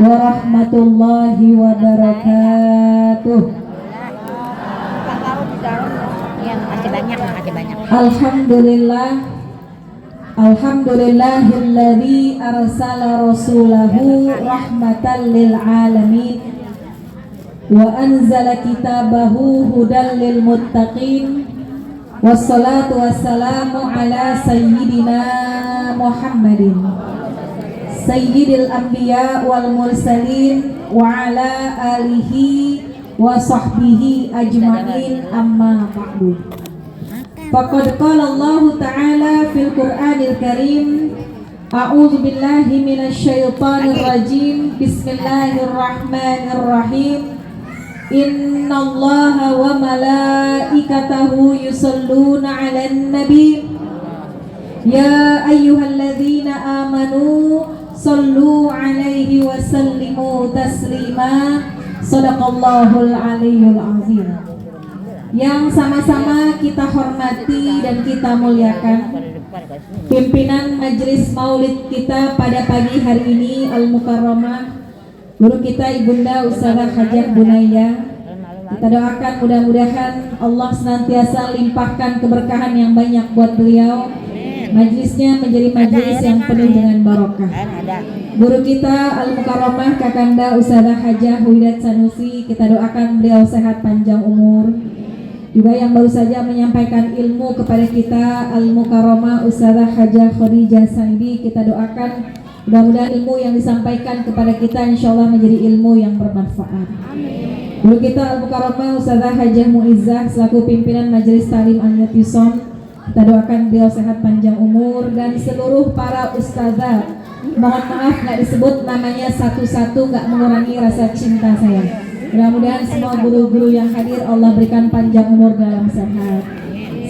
warahmatullahi wabarakatuh. Alhamdulillah, alhamdulillahilladzi arsala rasulahu rahmatan lil alamin wa anzala kitabahu hudan lil muttaqin. Wassalatu wassalamu ala sayyidina Muhammadin sayyidil anbiya wal mursalin wa ala alihi wa sahbihi ajma'in, amma ba'du. Faqad qala Allah ta'ala fil Qur'anil Karim, a'udzu billahi minasyaitonir rajim, bismillahirrahmanirrahim. Innallaha wa malaikatahu yusalluna 'alan nabi ya ayyuhalladzina amanu sallu 'alaihi wa sallimu taslima. Shadaqallahul aliyyul azim. Yang sama-sama kita hormati dan kita muliakan pimpinan majelis maulid kita pada pagi hari ini, Al-Mukarramah guru kita Ibunda Ustazah Hajah Bunaya. Kita doakan mudah-mudahan Allah senantiasa limpahkan keberkahan yang banyak buat beliau. Majelisnya menjadi majelis yang penuh dengan barokah. Guru kita Al-Mukarramah Kakanda Ustazah Hajah Huidat Sanusi, kita doakan beliau sehat panjang umur. Juga yang baru saja menyampaikan ilmu kepada kita Al-Mukarramah Ustazah Hajah Khadijah Saidi, kita doakan mudah-mudahan ilmu yang disampaikan kepada kita insyaallah menjadi ilmu yang bermanfaat. Amin. Guru kita Al-Mukarramah Ustazah Hajah Muizzah selaku pimpinan Majelis Ta'lim An-Nutison, kita doakan beliau sehat panjang umur, dan seluruh para ustazah, mohon maaf nggak disebut namanya satu-satu, nggak mengurangi rasa cinta saya. Mudah-mudahan semua guru-guru yang hadir Allah berikan panjang umur dalam sehat.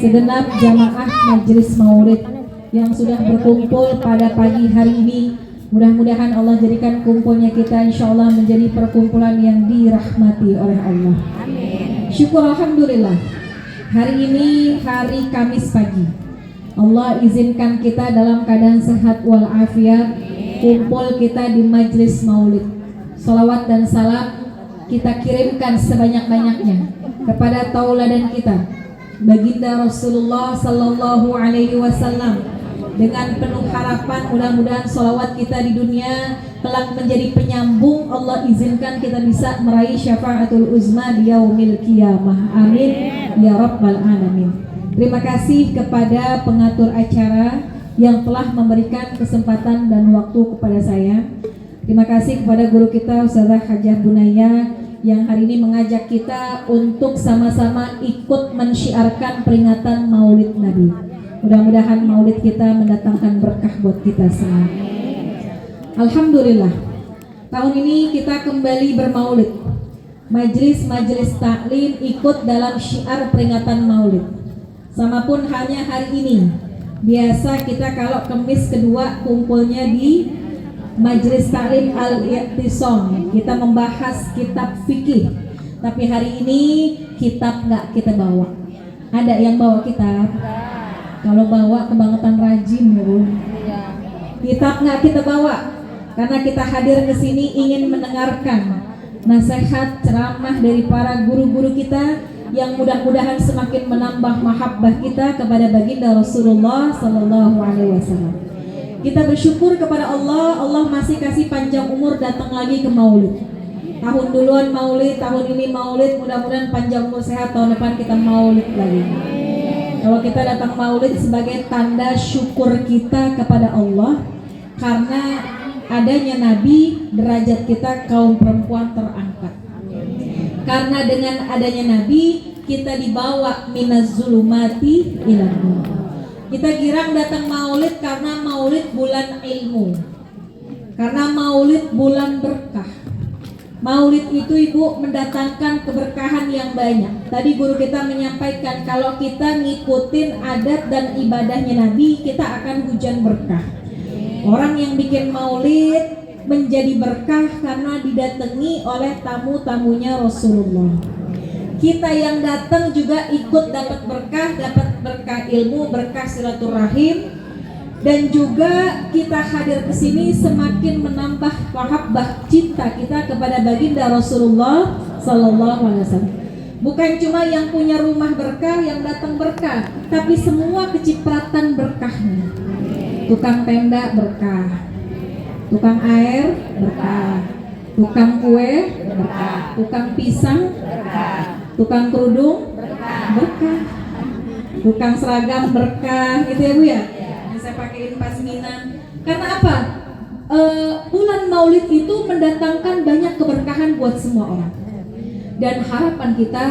Segenap jamaah Majelis Maulid yang sudah berkumpul pada pagi hari ini, mudah-mudahan Allah jadikan kumpulnya kita insyaallah menjadi perkumpulan yang dirahmati oleh Allah. Amin. Syukur alhamdulillah, hari ini hari Kamis pagi, Allah izinkan kita dalam keadaan sehat walafiat kumpul kita di Majelis Maulid. Salawat dan salam kita kirimkan sebanyak-banyaknya kepada tauladan kita Baginda Rasulullah Sallallahu Alaihi Wasallam, dengan penuh harapan mudah-mudahan sholawat kita di dunia kelak menjadi penyambung. Allah izinkan kita bisa meraih syafaatul uzma di yaumil qiyamah. Amin ya rabbal alamin. Terima kasih kepada pengatur acara yang telah memberikan kesempatan dan waktu kepada saya. Terima kasih kepada guru kita Ustazah Hajah Bunaya yang hari ini mengajak kita untuk sama-sama ikut mensyiarkan peringatan Maulid Nabi. Mudah-mudahan maulid kita mendatangkan berkah buat kita semua. Alhamdulillah, tahun ini kita kembali bermaulid. Majelis taklim ikut dalam syiar peringatan maulid. Sama pun hanya hari ini. Biasa kita kalau Kamis kedua kumpulnya di Majelis Taklim Al-I'tisam, kita membahas kitab fikih. Tapi hari ini kitab nggak kita bawa. Ada yang bawa kitab? Kalau bawa kebangetan rajin, Bu. Kitab nggak kita bawa, karena kita hadir ke sini ingin mendengarkan nasihat ceramah dari para guru-guru kita yang mudah-mudahan semakin menambah mahabbah kita kepada baginda Rasulullah Sallallahu Alaihi Wasallam. Kita bersyukur kepada Allah, Allah masih kasih panjang umur datang lagi ke Maulid. Tahun duluan Maulid, tahun ini Maulid, mudah-mudahan panjang umur sehat, tahun depan kita Maulid lagi. Kalau kita datang maulid sebagai tanda syukur kita kepada Allah karena adanya Nabi, derajat kita kaum perempuan terangkat. Karena dengan adanya Nabi kita dibawa minaz zulumati ilan nur. Kita girang datang maulid karena maulid bulan ilmu, karena maulid bulan berkah. Maulid itu Ibu mendatangkan keberkahan yang banyak. Tadi guru kita menyampaikan kalau kita ngikutin adat dan ibadahnya Nabi, kita akan hujan berkah. Orang yang bikin maulid menjadi berkah karena didatangi oleh tamu-tamunya Rasulullah. Kita yang datang juga ikut dapat berkah ilmu, berkah silaturahim. Dan juga kita hadir ke sini semakin menambah mahabbah cinta kita kepada baginda Rasulullah sallallahu alaihi wasallam. Bukan cuma yang punya rumah berkah yang datang berkah, tapi semua kecipratan berkahnya. Tukang tenda berkah, tukang air berkah, tukang kue berkah, tukang pisang berkah, tukang kerudung berkah, tukang seragam berkah, gitu ya Bu ya. Saya pakaiin pasminan. Karena apa? Bulan Maulid itu mendatangkan banyak keberkahan buat semua orang. Dan harapan kita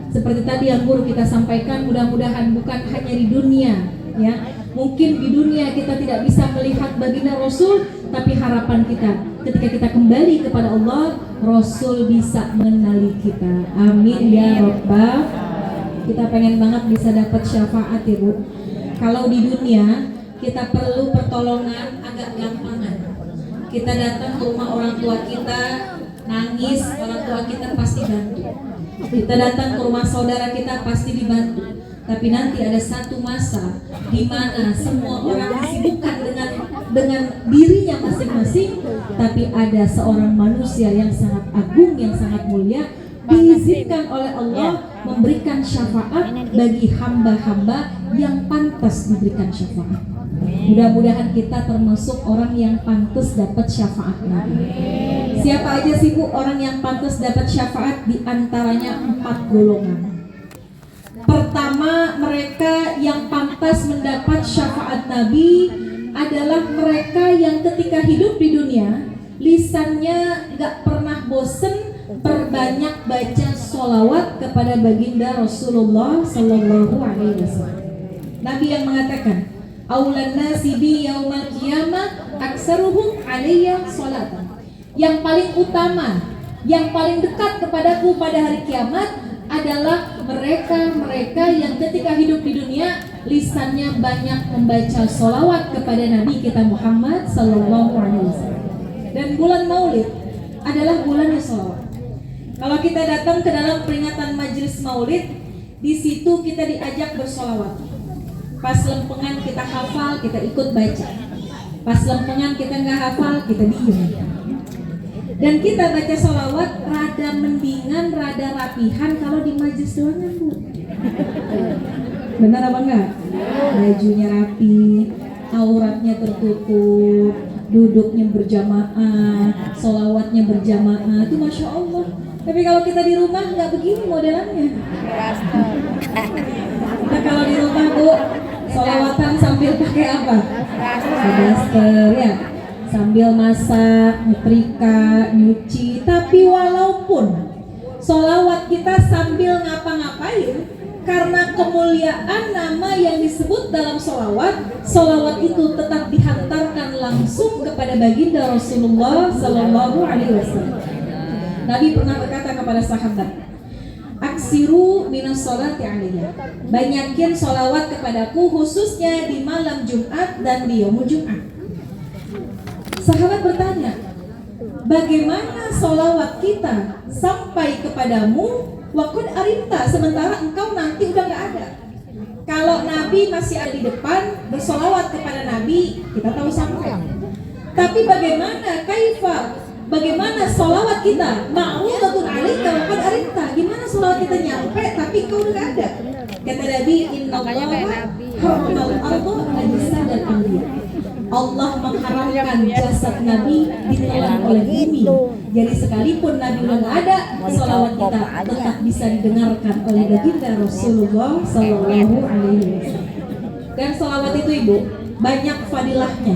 seperti tadi yang guru kita sampaikan, mudah-mudahan bukan hanya di dunia, ya. Mungkin di dunia kita tidak bisa melihat baginda Rasul, tapi harapan kita ketika kita kembali kepada Allah, Rasul bisa mengenali kita. Amin ya Rabbal. Kita pengen banget bisa dapat syafaat ya Bu. Kalau di dunia kita perlu pertolongan agak gampangan. Kita datang ke rumah orang tua kita, nangis, orang tua kita pasti bantu. Kita datang ke rumah saudara kita pasti dibantu. Tapi nanti ada satu masa di mana semua orang disibukkan dengan dirinya masing-masing, tapi ada seorang manusia yang sangat agung, yang sangat mulia, diizinkan oleh Allah memberikan syafaat bagi hamba-hamba yang pantas diberikan syafaat. Mudah-mudahan kita termasuk orang yang pantas dapat syafaat Nabi. Siapa aja sih Bu orang yang pantas dapat syafaat? Di antaranya 4 golongan. Pertama, mereka yang pantas mendapat syafaat Nabi adalah mereka yang ketika hidup di dunia lisannya gak pernah bosen perbanyak baca sholawat kepada baginda Rasulullah Sallallahu Alaihi Wasallam. Nabi yang mengatakan, "Aulan nasi bi yaumal qiyamah aksaruhum alayya sholatan." Yang paling utama, yang paling dekat kepadaku pada hari kiamat adalah mereka yang ketika hidup di dunia lisannya banyak membaca sholawat kepada Nabi kita Muhammad Sallallahu Alaihi Wasallam. Dan bulan Maulid adalah bulannya sholawat. Kalau kita datang ke dalam peringatan majelis Maulid, di situ kita diajak bersolawat. Pas lempengan kita hafal, kita ikut baca. Pas lempengan kita nggak hafal, kita diem. Dan kita baca sholawat rada mendingan, rada rapihan kalau di majelis doang kan Bu? Benar apa enggak? Bajunya rapi, auratnya tertutup, duduknya berjamaah, sholawatnya berjamaah, itu Masya Allah. Tapi kalau kita di rumah nggak begini modelannya. Kita kalau di rumah Bu, sholawatan sambil pakai apa? Daster ya. Sambil masak, nyetrika, nyuci. Tapi walaupun sholawat kita sambil ngapa-ngapain, karena kemuliaan nama yang disebut dalam sholawat itu tetap dihantarkan langsung kepada baginda Rasulullah Sallallahu Alaihi Wasallam. Nabi pernah berkata kepada sahabat, "Aksiru minas sholati alaiya." Banyakin sholawat kepadaku, khususnya di malam Jumat dan di yaumul Jumat. Sahabat bertanya, bagaimana sholawat kita sampai kepadamu waqad arimta, sementara engkau nanti udah gak ada. Kalau Nabi masih ada di depan, bersolawat kepada Nabi, kita tahu sampai. Tapi bagaimana bagaimana sholawat kita ma'rudatun alaika waqad arimta, gimana sholawat kita nyampe tapi engkau udah gak ada. Kata Nabi, innallaha harramal arda najisa dan anbiya. Allah mengharamkan jasad Nabi ditelan oleh bumi. Jadi sekalipun Nabi udah nggak ada, sholawat kita tetap bisa didengarkan oleh baginda Rasulullah Sallallahu Alaihi Wasallam. Dan sholawat itu Ibu banyak fadilahnya.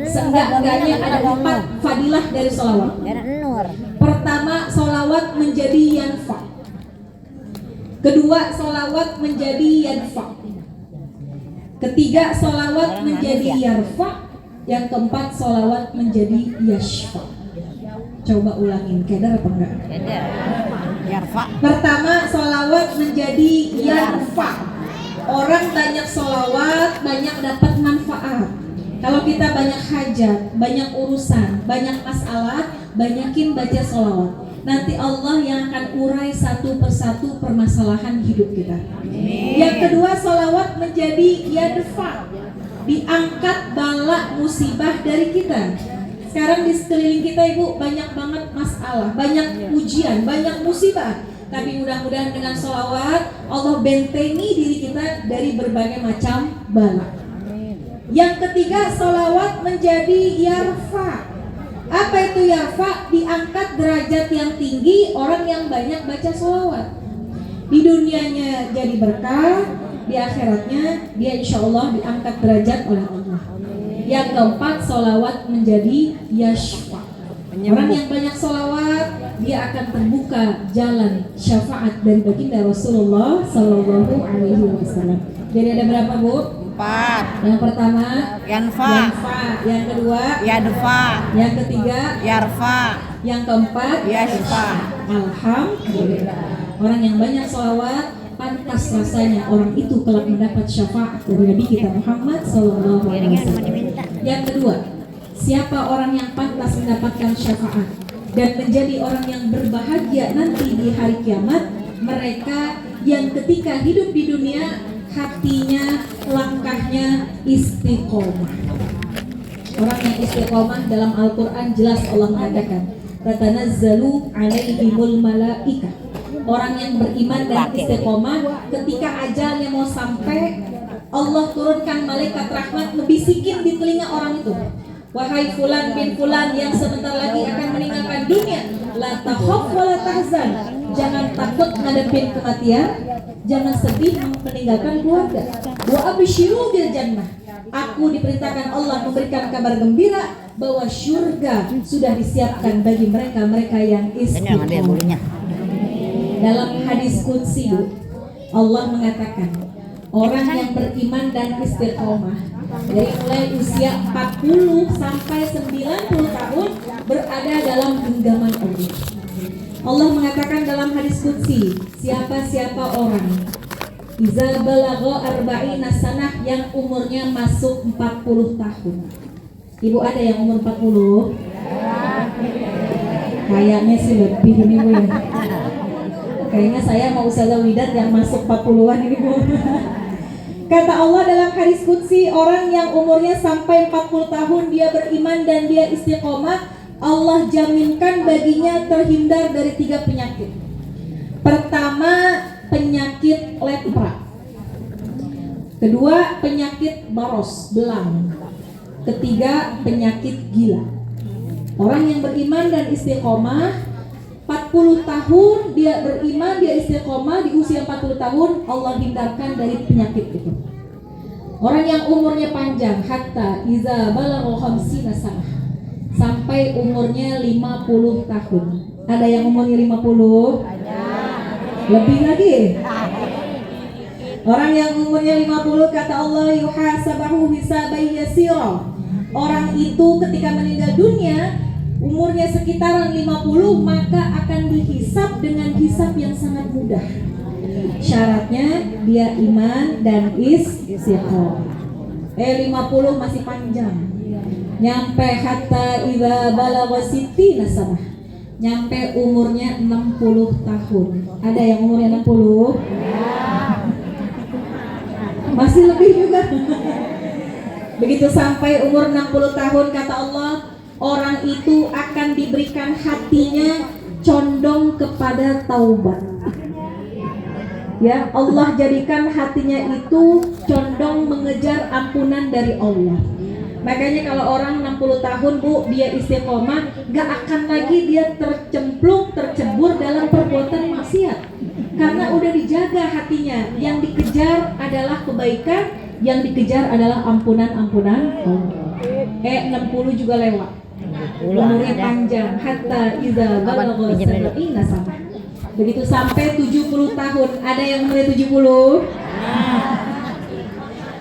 Seenggak-enggaknya ada 4 fadilah dari sholawat. Pertama, sholawat menjadi yanfa. Kedua, sholawat menjadi yanfa. Ketiga, sholawat menjadi yarfa. Yang keempat, sholawat menjadi yashfa. Coba ulangin, keder apa enggak? Keder. Yarfa. Pertama, sholawat menjadi yarfa. Orang banyak sholawat, banyak dapat manfaat. Kalau kita banyak hajat, banyak urusan, banyak masalah, banyakin baca sholawat. Nanti Allah yang akan urai satu persatu permasalahan hidup kita. Yang kedua, sholawat menjadi yadfa. diangkat bala musibah dari kita. Sekarang di sekeliling kita Ibu banyak banget masalah, banyak ujian, banyak musibah. Tapi mudah-mudahan dengan sholawat Allah bentengi diri kita dari berbagai macam bala. Yang ketiga, sholawat menjadi yarfa. Apa itu yarfa? Diangkat derajat yang tinggi orang yang banyak baca sholawat. Di dunianya jadi berkah, di akhiratnya dia insya Allah diangkat derajat oleh Allah. Yang keempat, sholawat menjadi yashfa. Orang yang banyak sholawat, dia akan terbuka jalan syafaat dari baginda Rasulullah Sallallahu Alaihi Wasallam. Jadi ada berapa Bu? 4. Yang pertama Yanfa. yang kedua Yadfa. yang ketiga Yarfa. yang keempat Yashfa. Alhamdulillah. Orang yang banyak sholawat pantas rasanya orang itu kelak mendapat syafaat dari Nabi kita Muhammad Sallallahu Alaihi Wasallam. Yang kedua, siapa orang yang pantas mendapatkan syafaat dan menjadi orang yang berbahagia nanti di hari kiamat? Mereka yang ketika hidup di dunia hatinya, langkahnya istiqomah. Orang yang istiqomah dalam Al-Quran jelas Allah mengatakan tatanazzalu alaihimul malaikah. Orang yang beriman dan istiqomah ketika ajalnya mau sampai, Allah turunkan malaikat rahmat ngebisikin di telinga orang itu, wahai fulan bin fulan yang sebentar lagi akan meninggalkan dunia, la takhaf wa la tahzan. Jangan takut ngadepin kematian, jangan sedih meninggalkan keluarga. Wa absyiru bil jannah. Aku diperintahkan Allah memberikan kabar gembira bahwa syurga sudah disiapkan bagi mereka-mereka yang istiqomah. Dalam hadis qudsi Allah mengatakan orang yang beriman dan istiqomah dari mulai usia 40 sampai 90 tahun berada dalam genggaman Allah. Allah mengatakan dalam hadis qudsi, siapa-siapa orang iza balagha arba'ina sanah yang umurnya masuk 40 tahun. Ibu ada yang umur 40? Kayaknya sih lebih ini Bu ya. Kayaknya saya mau Ustazah Widat yang masuk 40-an ini Bu. Kata Allah dalam hadis qudsi, orang yang umurnya sampai 40 tahun dia beriman dan dia istiqomah, Allah jaminkan baginya terhindar dari 3 penyakit. Pertama, penyakit lepra. Kedua, penyakit baros, belang. Ketiga, penyakit gila. Orang yang beriman dan istiqomah 40 tahun dia beriman, dia istiqomah, di usia 40 tahun Allah hindarkan dari penyakit itu. Orang yang umurnya panjang hatta iza balagha khamsina sanah, sampai umurnya 50 tahun. Ada yang umurnya 50? Lebih lagi. Orang yang umurnya 50 kata Allah yuhasabahu hisaban yasira. Orang itu ketika meninggal dunia umurnya sekitaran 50 maka akan dihisab dengan hisab yang sangat mudah. Syaratnya dia iman dan istiqomah. 50 masih panjang. Nyampe hatta idza balagha sittina sanah. Nyampe umurnya 60 tahun. Ada yang umurnya 60? Masih lebih juga. Begitu sampai umur 60 tahun kata Allah, orang itu akan diberikan hatinya condong kepada taubat. Ya, Allah jadikan hatinya itu condong mengejar ampunan dari Allah. Makanya kalau orang 60 tahun Bu, dia istiqomah, gak akan lagi dia tercemplung, tercebur dalam perbuatan maksiat. Karena udah dijaga hatinya. Yang dikejar adalah kebaikan, yang dikejar adalah ampunan-ampunan Allah. 60 juga lewat. Umurnya panjang hatta iza balagha sab'ina sanah. Begitu sampai 70 tahun. Ada yang umurnya 70?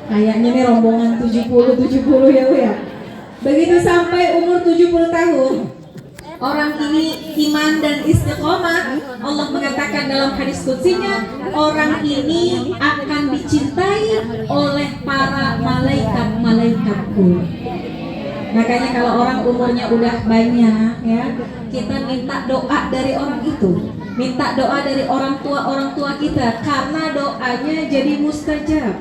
Kayaknya nih rombongan 70 ya Bu ya. Begitu sampai umur 70 tahun, orang ini iman dan istiqomah. Allah mengatakan dalam hadis qudsy-Nya, orang ini akan dicintai oleh para malaikat-malaikatku. Makanya kalau orang umurnya udah banyak ya, kita minta doa dari orang itu. Minta doa dari orang tua kita, karena doanya jadi mustajab.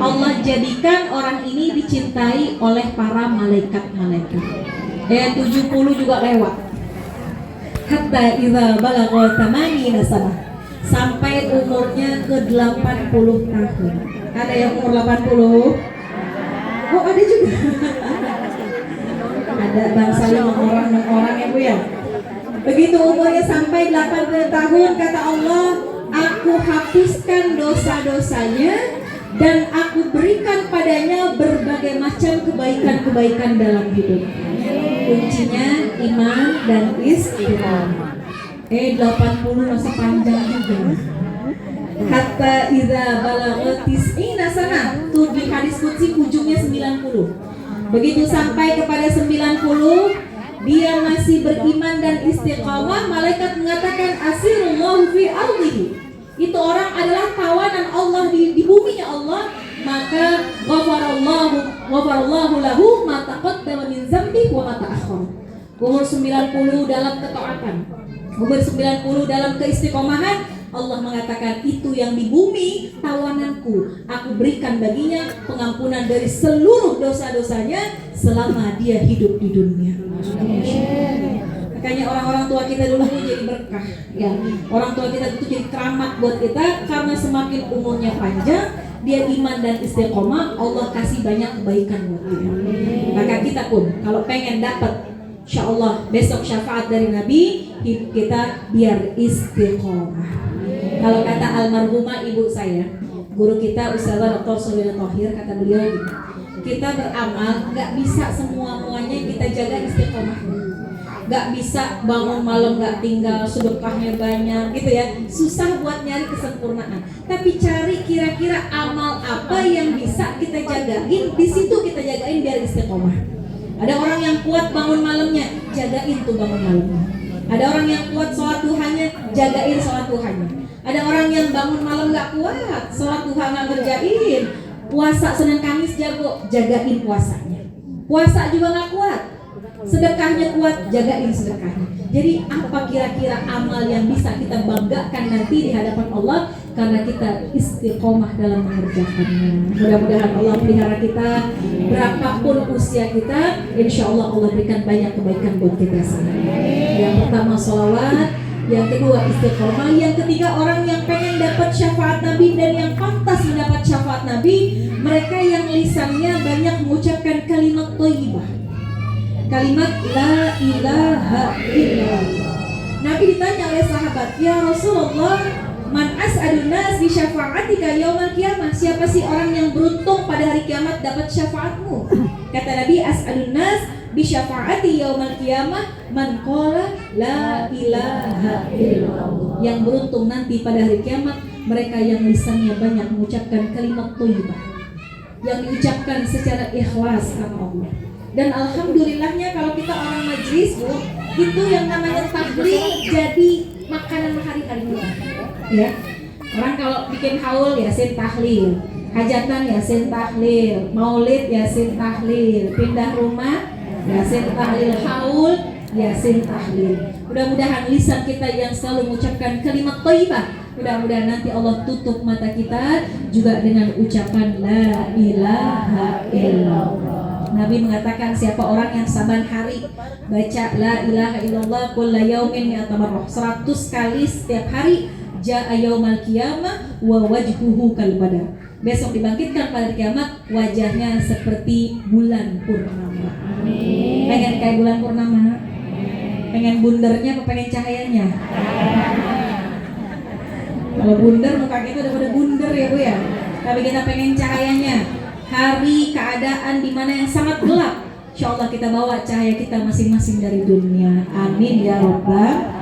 Allah jadikan orang ini dicintai oleh para malaikat-malaikat. Ayat 70 juga lewat. Hatta idza balagha thamanina sanah, sampai umurnya ke 80 tahun. Ada yang umur 80? Oh, ada juga. Ada bangsa 6 orang ya Bu ya. Begitu umurnya sampai 80 tahun, kata Allah, aku hapuskan dosa-dosanya dan aku berikan padanya berbagai macam kebaikan-kebaikan dalam hidup. Kuncinya iman dan istiqomah. 80 masa panjang juga. Hatta idza balagha tis'ina sana, tuh di hadis qudsi ujungnya 90. Begitu sampai kepada 90, dia masih beriman dan istiqamah, malaikat mengatakan asirullahu fi ardihi. Itu orang adalah tawanan Allah di buminya Allah, maka ghafarallahu lahu ma taqaddama min dzambihi wa ma ta'akhkhara. Umur 90 dalam ketaatan, umur 90 dalam keistiqomahan, Allah mengatakan itu yang di bumi tawananku, aku berikan baginya pengampunan dari seluruh dosa-dosanya selama dia hidup di dunia. Makanya orang-orang tua kita dulu tuh jadi berkah ya. Orang tua kita itu jadi keramat buat kita, karena semakin umurnya panjang, dia iman dan istiqomah, Allah kasih banyak kebaikan buat kita. Maka kita pun kalau pengen dapat insyaallah besok syafaat dari Nabi, hidup kita biar istiqomah. Kalau kata almarhumah ibu saya, guru kita Ustazah Dr. Solina Thohir, kata beliau gitu, kita beramal nggak bisa semua-muanya kita jaga istiqomahnya. Nggak bisa bangun malam nggak tinggal, sedekahnya banyak gitu ya, susah buat nyari kesempurnaan. Tapi cari kira-kira amal apa yang bisa kita jagain, di situ kita jagain biar istiqomah. Ada orang yang kuat bangun malamnya, jagain tuh bangun malamnya. Ada orang yang kuat sholat duhanya, jagain sholat duhanya. Ada orang yang bangun malam gak kuat, sholat duha gak ngerjain, puasa Senin Kamis jago, jagain puasanya. Puasa juga gak kuat, sedekahnya kuat, jagain sedekahnya. Jadi apa kira-kira amal yang bisa kita banggakan nanti di hadapan Allah karena kita istiqomah dalam mengerjakannya. Mudah-mudahan Allah pelihara kita berapapun usia kita, insya Allah Allah berikan banyak kebaikan buat kita semua. Yang pertama sholawat, yang kedua istiqomah, yang ketiga orang yang pengen dapat syafaat Nabi dan yang pantas mendapat syafaat Nabi, mereka yang lisannya banyak mengucapkan kalimat thayyibah, kalimat la ilaha illallah. Nabi ditanya oleh sahabat, ya Rasulullah, man as'adun nas bi syafa'atika yaumal qiyamah, siapa sih orang yang beruntung pada hari kiamat dapat syafaatmu? Kata Nabi, as'adun nas bi syafa'ati yaumal qiyamah man qala la ilaha illallah. Yang beruntung nanti pada hari kiamat mereka yang lisannya banyak mengucapkan kalimat thayyibah, yang diucapkan secara ikhlas karena Allah. Dan alhamdulillahnya kalau kita orang majlis Bu, itu yang namanya tahlil jadi makanan hari-hari kita. Ya. Orang kalau bikin haul yasin tahlil, hajatan yasin tahlil, maulid yasin tahlil, pindah rumah yasin tahlil, haul yasin tahlil. Mudah-mudahan lisan kita yang selalu mengucapkan kalimat thayyibah, mudah-mudahan nanti Allah tutup mata kita juga dengan ucapan la ilaha illallah. Nabi mengatakan siapa orang yang saban hari baca la ilaha illallah kulla yaumin mi'ata marrah, 100 kali setiap hari, jaa yaumal qiyamah wa wajhuhu kal badar. Besok dibangkitkan pada kiamat, wajahnya seperti bulan purnama. Amin. Pengen kayak bulan purnama? Pengen bundernya apa pengen cahayanya? Kalau bunder muka kita udah pada bunder ya Bu ya. Tapi kita pengen cahayanya. Hari keadaan di mana yang sangat gelap, insya Allah kita bawa cahaya kita masing-masing dari dunia. Amin ya Rabbal.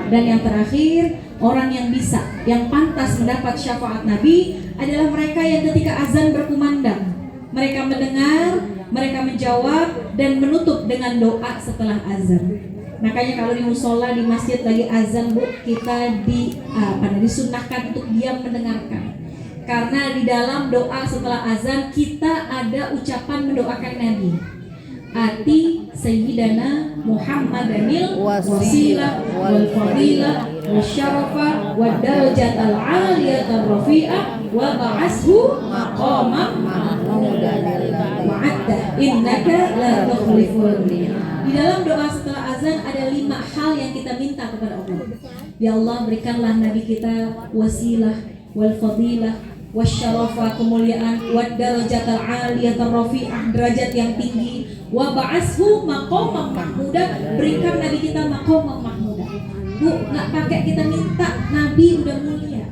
Dan yang terakhir, orang yang bisa, yang pantas mendapat syafaat Nabi adalah mereka yang ketika azan berkumandang, mereka mendengar, mereka menjawab dan menutup dengan doa setelah azan. Makanya kalau di musola, di masjid lagi azan Bu, kita disunnahkan untuk diam mendengarkan. Karena di dalam doa setelah azan kita ada ucapan mendoakan Nabi. Ati Sayyidana Muhammadanil wasilah wal fadilah wasyarafa wadarajatal 'aliyatar rafi'ah wa ba'ashu maqamam wa'adda innaka la tukhliful mi'ad. Di dalam doa setelah azan ada 5 hal yang kita minta kepada Allah. Ya Allah, berikanlah nabi kita wasilah wal fadilah wasyarafa, kemuliaan, wad darajatal 'aliyatar rafi'ah, derajat yang tinggi, wa ba'ashu maqamam mahmudah, berikan nabi kita maqamam mahmudah. Bu, nggak pakai kita minta nabi udah mulia,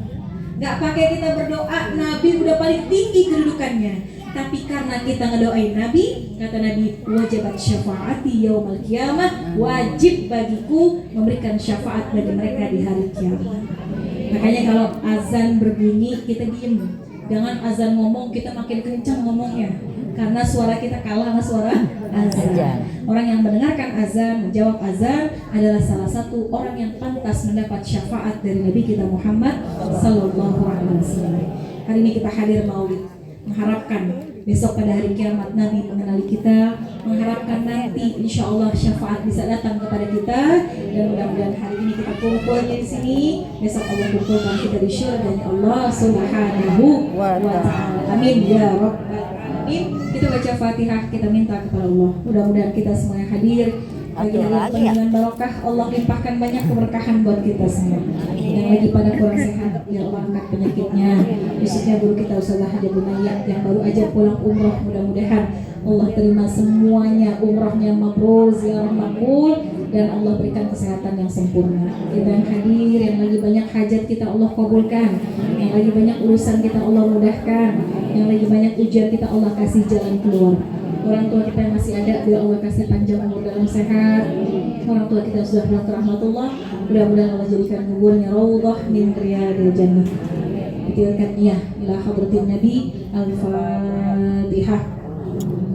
nggak pakai kita berdoa nabi udah paling tinggi kedudukannya, tapi karena kita ngedoain nabi, kata nabi, wajibat syafaati yaumal qiyamah, wajib bagiku memberikan syafaat bagi mereka di hari kiamat. Makanya kalau azan berbunyi kita diem, jangan azan ngomong kita makin kencang ngomongnya, karena suara kita kalah sama suara azan. Orang yang mendengarkan azan, menjawab azan adalah salah satu orang yang pantas mendapat syafaat dari Nabi kita Muhammad Sallallahu Alaihi Wasallam. Hari ini kita hadir maulid, mengharapkan besok pada hari kiamat Nabi mengenali kita, mengharapkan nanti insya Allah syafaat bisa datang kepada kita, dan mudah-mudahan hari ini kita kumpulnya di sini, besok Allah kumpulkan kita di syurga Allah Subhanahu wa Ta'ala. Amin ya Rabbal Alamin. Kita baca Fatihah, kita minta kepada Allah, mudah-mudahan kita semua yang hadir bagi dengan barokah Allah limpahkan banyak keberkahan buat kita semua. Yang lagi pada kurang sehat, ya Allah angkat penyakitnya, khususnya guru kita Ustazah Haja Bunaya yang baru aja pulang umroh, mudah-mudahan Allah terima semuanya, umrohnya mabrur, ziarah makbul, dan Allah berikan kesehatan yang sempurna. Kita yang hadir, yang lagi banyak hajat kita Allah kabulkan, yang lagi banyak urusan kita Allah mudahkan, yang lagi banyak ujian kita Allah kasih jalan keluar. Orang tua kita yang masih ada, biar Allah kasih panjang umur dalam sehat. Orang tua kita sudah pulang ke rahmatullah, mudah-mudahan Allah jadikan kuburnya raudhah min riyadil jannah. Ditilkan iya ila hadratin Nabi. Al-Fatihah.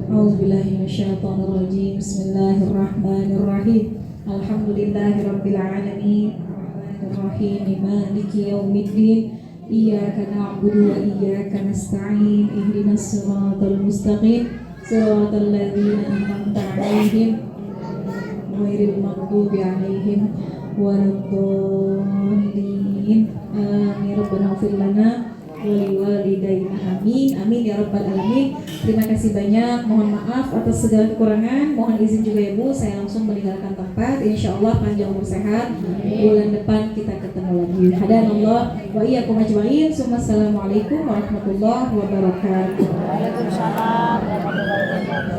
A'udzubillahi minasyaitonir rajim. Bismillahirrahmanirrahim. Alhamdulillahirabbil alamin. Arrahmanirrahim. Maliki yaumiddin. Iyyaka na'budu wa iyyaka nasta'in. Ihdinas siratal mustaqim. Siratal ladzina an'amta 'alaihim ghairil maghdubi 'alaihim waladdallin. Amin. Rabbana ighfir lana wa liwalidayna. Amin. Amin ya rabbal alamin. Terima kasih banyak. Mohon maaf atas segala kekurangan. Mohon izin juga ya Bu, saya langsung meninggalkan tempat. Insyaallah panjang umur sehat. Bulan depan kita ketemu lagi. Hadanallah wa iyyakum ajmain. Assalamualaikum warahmatullahi wabarakatuh. Waalaikumsalam warahmatullahi wabarakatuh.